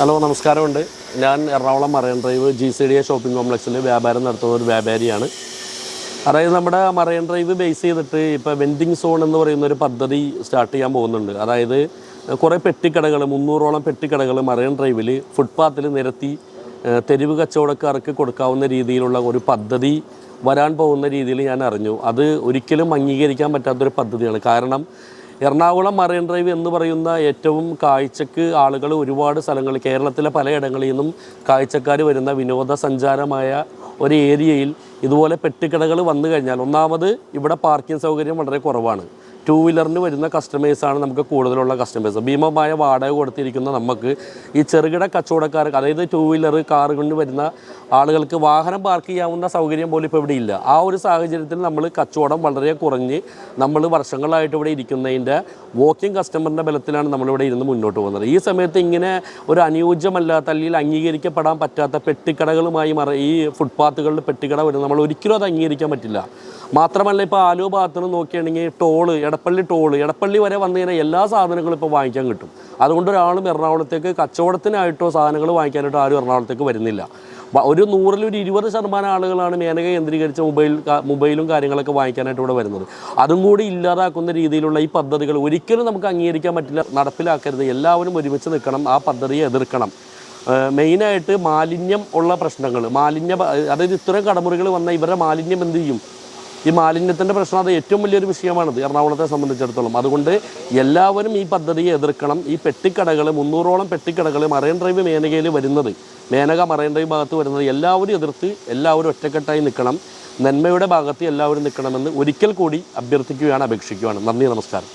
Hello, നമസ്കാരമുണ്ട്. ഞാൻ Ernakulam marine drive GCDA shopping കോംപ്ലക്സിൽ വ്യാപാരം നടത്തുന്ന ഒരു വ്യാപാരിയാണ്. അതായത് നമ്മുടെ മറൈൻ ഡ്രൈവ് ബേസ് ചെയ്തിട്ട് ഇപ്പോൾ വെൻഡിങ് സോൺ എന്ന് പറയുന്ന ഒരു പദ്ധതി സ്റ്റാർട്ട് ചെയ്യാൻ പോകുന്നുണ്ട്. അതായത് കുറേ പെട്ടിക്കടകൾ, 300ഓളം പെട്ടിക്കടകൾ മറൈൻ ഡ്രൈവിൽ ഫുട്പാത്തിൽ നിരത്തി തെരുവ് കച്ചവടക്കാർക്ക് കൊടുക്കാവുന്ന രീതിയിലുള്ള ഒരു പദ്ധതി വരാൻ പോകുന്ന രീതിയിൽ ഞാൻ അറിഞ്ഞു. അത് ഒരിക്കലും അംഗീകരിക്കാൻ പറ്റാത്തൊരു പദ്ധതിയാണ്. കാരണം എറണാകുളം മറൈൻ ഡ്രൈവ് എന്ന് പറയുന്ന ഏറ്റവും കാഴ്ചക്ക് ആളുകൾ ഒരുപാട് സ്ഥലങ്ങളിൽ, കേരളത്തിലെ പലയിടങ്ങളിൽ നിന്നും കാഴ്ചക്കാർ വരുന്ന വിനോദസഞ്ചാരമായ ഒരു ഏരിയയിൽ ഇതുപോലെ പെട്ടിക്കടകൾ വന്നു കഴിഞ്ഞാൽ, ഒന്നാമത് ഇവിടെ പാർക്കിംഗ് സൗകര്യം വളരെ കുറവാണ്. 2 വീലറിന് വരുന്ന കസ്റ്റമേഴ്സാണ് നമുക്ക് കൂടുതലുള്ള കസ്റ്റമേഴ്സ്. ഭീമമായ വാടക കൊടുത്തിരിക്കുന്ന നമുക്ക് ഈ ചെറുകിട കച്ചവടക്കാർക്ക്, അതായത് 2 വീലർ കാറുകളിൽ വരുന്ന ആളുകൾക്ക് വാഹനം പാർക്ക് ചെയ്യാവുന്ന സൗകര്യം പോലും ഇപ്പോൾ ഇവിടെ ഇല്ല. ആ ഒരു സാഹചര്യത്തിൽ നമ്മൾ കച്ചവടം വളരെ കുറഞ്ഞ് നമ്മൾ വർഷങ്ങളായിട്ട് ഇവിടെ ഇരിക്കുന്നതിൻ്റെ വോക്കിംഗ് കസ്റ്റമറിൻ്റെ ബലത്തിലാണ് നമ്മളിവിടെ ഇരുന്ന് മുന്നോട്ട് പോകുന്നത്. ഈ സമയത്ത് ഇങ്ങനെ ഒരു അനുയോജ്യമല്ലാത്ത അല്ലെങ്കിൽ അംഗീകരിക്കപ്പെടാൻ പറ്റാത്ത പെട്ടിക്കടകളുമായി ഈ ഫുട്പാത്തുകളിൽ പെട്ടിക്കട വരുന്നത് നമ്മൾ ഒരിക്കലും അത് അംഗീകരിക്കാൻ പറ്റില്ല. മാത്രമല്ല, ഇപ്പോൾ ആലുവ ഭാഗത്ത് നിന്ന് നോക്കുകയാണെങ്കിൽ എടപ്പള്ളി വരെ വന്നു കഴിഞ്ഞാൽ എല്ലാ സാധനങ്ങളും ഇപ്പോൾ വാങ്ങിക്കാൻ കിട്ടും. അതുകൊണ്ട് ഒരാളും എറണാകുളത്തേക്ക് കച്ചവടത്തിനായിട്ടോ സാധനങ്ങൾ വാങ്ങിക്കാനായിട്ടോ ആരും എറണാകുളത്തേക്ക് വരുന്നില്ല. ഒരു 100-ൽ ഒരു 20% ആളുകളാണ് മേനക കേന്ദ്രീകരിച്ച മൊബൈലും കാര്യങ്ങളൊക്കെ വാങ്ങിക്കാനായിട്ട് ഇവിടെ വരുന്നത്. അതും കൂടി ഇല്ലാതാക്കുന്ന രീതിയിലുള്ള ഈ പദ്ധതികൾ ഒരിക്കലും നമുക്ക് അംഗീകരിക്കാൻ പറ്റില്ല, നടപ്പിലാക്കരുത്. എല്ലാവരും ഒരുമിച്ച് നിൽക്കണം, ആ പദ്ധതിയെ എതിർക്കണം. മെയിനായിട്ട് മാലിന്യം ഉള്ള പ്രശ്നങ്ങൾ, അതായത് ഇത്തരം കടമുറികൾ വന്ന ഇവരുടെ മാലിന്യം എന്ത് ചെയ്യും? ഈ മാലിന്യത്തിൻ്റെ പ്രശ്നം അത് ഏറ്റവും വലിയൊരു വിഷയമാണിത് എറണാകുളത്തെ സംബന്ധിച്ചിടത്തോളം. അതുകൊണ്ട് എല്ലാവരും ഈ പദ്ധതിയെ എതിർക്കണം. ഈ പെട്ടിക്കടകൾ, 300ഓളം പെട്ടിക്കടകൾ മറൈൻ ഡ്രൈവ് മേനകയിൽ വരുന്നത്, മേനക മറൈൻ ഡ്രൈവ് ഭാഗത്ത് വരുന്നത് എല്ലാവരും എതിർത്ത് എല്ലാവരും ഒറ്റക്കെട്ടായി നിൽക്കണം. നന്മയുടെ ഭാഗത്ത് എല്ലാവരും നിൽക്കണമെന്ന് ഒരിക്കൽ കൂടി അഭ്യർത്ഥിക്കുകയാണ്, അപേക്ഷിക്കുകയാണ്. നന്ദി, നമസ്കാരം.